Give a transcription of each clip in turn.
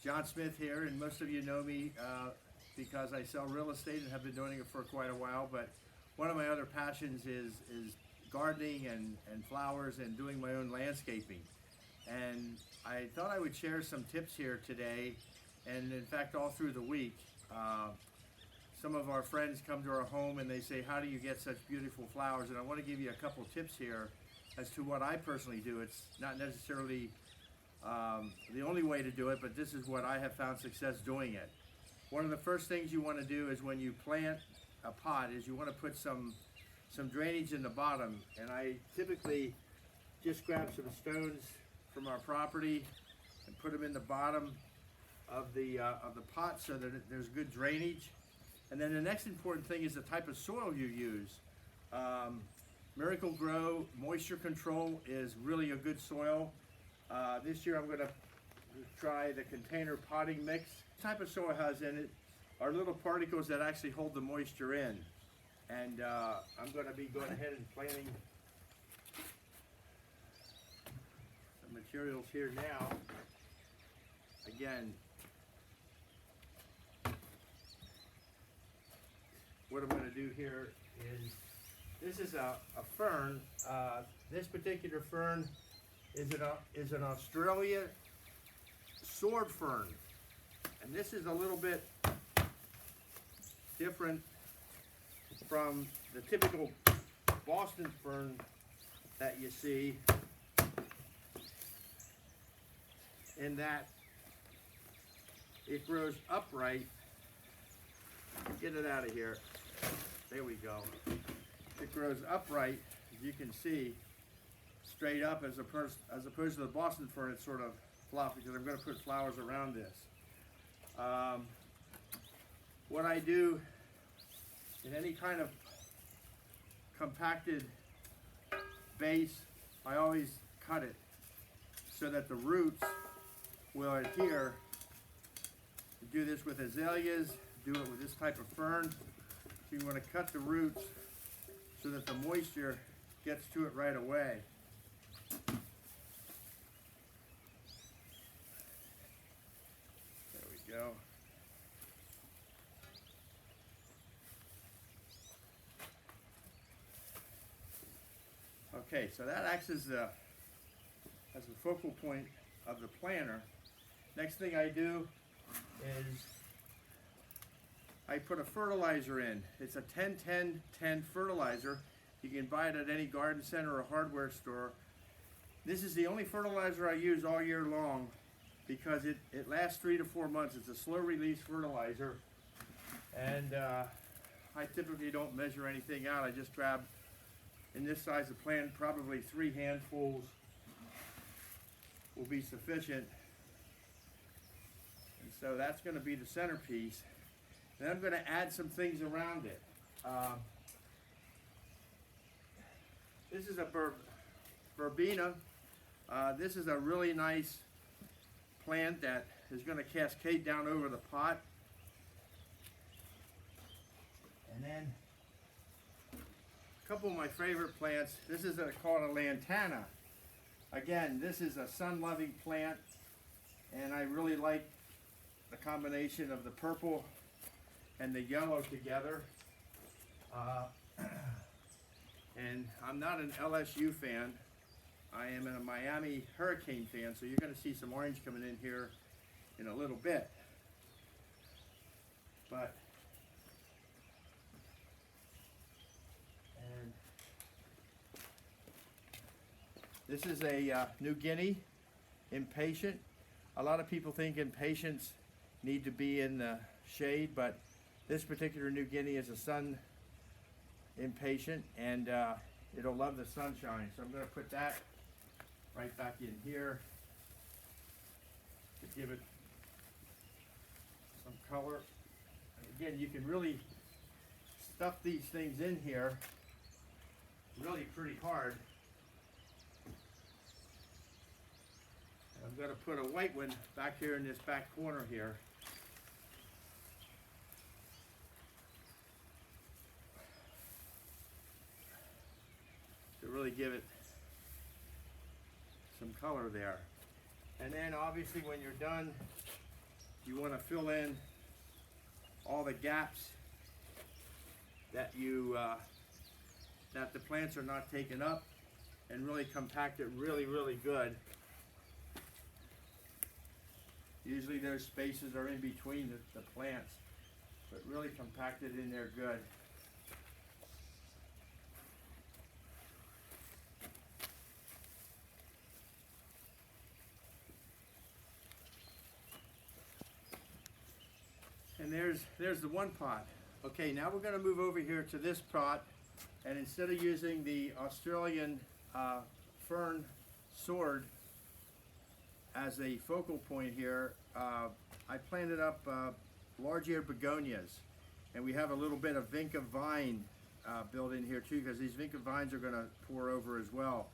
John Smith here, and most of you know me because I sell real estate and have been doing it for quite a while. But one of my other passions is gardening and flowers and doing my own landscaping. And I thought I would share some tips here today, and in fact all through the week. Some of our friends come to our home and they say, how do you get such beautiful flowers? And I want to give you a couple tips here as to what I personally do. It's not necessarily the only way to do it, but this is what I have found success doing it. One of the first things you want to do is when you plant a pot is you want to put some drainage in the bottom. And I typically just grab some stones from our property and put them in the bottom of the pot so that there's good drainage. And then the next important thing is the type of soil you use. Miracle-Gro Moisture Control is really a good soil. This year I'm going to try the container potting mix. The type of soil has in it are little particles that actually hold the moisture in. And I'm going to be going ahead and planting some materials here now. Again, what I'm going to do here is, this is a fern. This particular fern is an Australia sword fern. And this is a little bit different from the typical Boston fern that you see, in that it grows upright. Get it out of here. There we go. It grows upright, as you can see, straight up, as opposed to the Boston fern. It's sort of floppy because I'm going to put flowers around this. What I do in any kind of compacted base, I always cut it so that the roots will adhere. You do this with azaleas, do it with this type of fern. So you want to cut the roots so that the moisture gets to it right away. There we go. Okay, so that acts as the focal point of the planter. Next thing I do is I put a fertilizer in. It's a 10-10-10 fertilizer. You can buy it at any garden center or hardware store. This is the only fertilizer I use all year long because it lasts 3 to 4 months. It's a slow release fertilizer. And I typically don't measure anything out. I just grab, in this size of plant, probably 3 handfuls will be sufficient. And so that's going to be the centerpiece. Then I'm going to add some things around it. This is a verbena. This is a really nice plant that is going to cascade down over the pot. And then a couple of my favorite plants. This is called a lantana. Again, this is a sun-loving plant, and I really like the combination of the purple and the yellow together. And I'm not an LSU fan. I am a Miami Hurricane fan, so you're going to see some orange coming in here in a little bit. But this is a New Guinea impatient. A lot of people think impatiens need to be in the shade, but this particular New Guinea is a sun impatient, and it'll love the sunshine. So I'm going to put that right back in here to give it some color. And again, you can really stuff these things in here really pretty hard. And I'm going to put a white one back here in this back corner here. To really give it some color there. And then obviously when you're done you want to fill in all the gaps that that the plants are not taking up, and really compact it really good. Usually those spaces are in between the plants, but really compact it in there good. And there's the one pot. Okay, now we're going to move over here to this pot, and instead of using the Australian fern sword as a focal point here, I planted up large-eared begonias, and we have a little bit of vinca vine built in here too, because these vinca vines are going to pour over as well.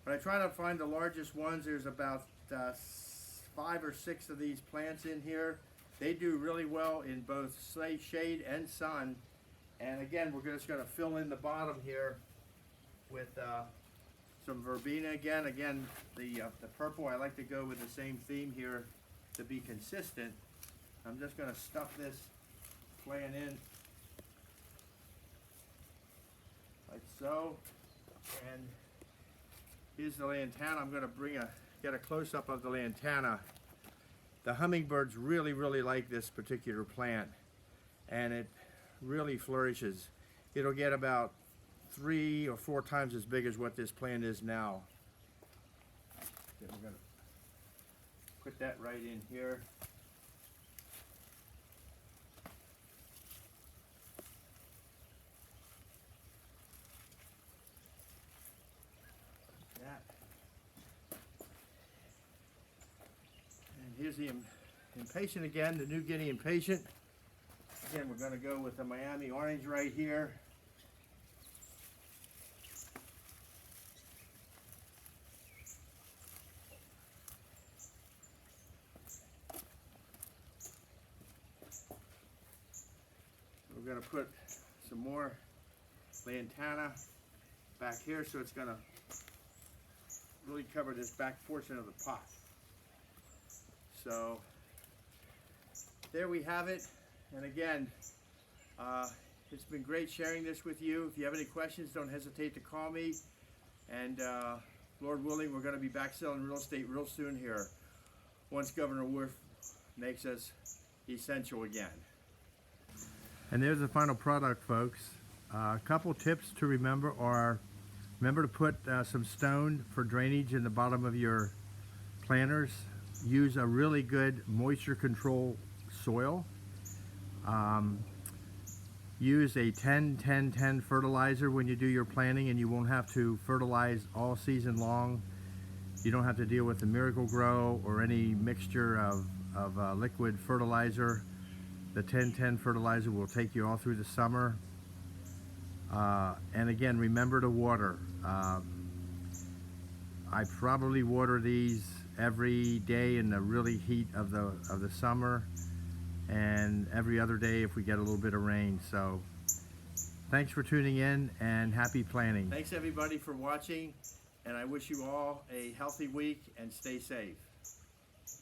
But I try to find the largest ones. There's about 5 or 6 of these plants in here. They do really well in both shade and sun. And again, we're just going to fill in the bottom here with some verbena again. Again, the purple, I like to go with the same theme here to be consistent. I'm just going to stuff this plant in like so. And here's the lantana. I'm going to get a close-up of the lantana. The hummingbirds really like this particular plant, and it really flourishes. It'll get about 3 or 4 times as big as what this plant is now. Okay, we're going to put that right in here. Here's the impatient again, the New Guinea impatient. Again, we're going to go with the Miami orange right here. We're going to put some more lantana back here, so it's going to really cover this back portion of the pot. So there we have it. And again, it's been great sharing this with you. If you have any questions, don't hesitate to call me. And Lord willing, we're going to be back selling real estate real soon here, once Governor Wolf makes us essential again. And there's the final product, folks. A couple tips to remember are, remember to put some stone for drainage in the bottom of your planters. Use a really good moisture control soil. Use a 10-10-10 fertilizer when you do your planting, and you won't have to fertilize all season long. You don't have to deal with the Miracle-Gro or any mixture of liquid fertilizer. The 10-10 fertilizer will take you all through the summer. And again, remember to water. I probably water these every day in the really heat of the summer, and every other day if we get a little bit of rain. So thanks for tuning in, and happy planting. Thanks everybody for watching, and I wish you all a healthy week and stay safe.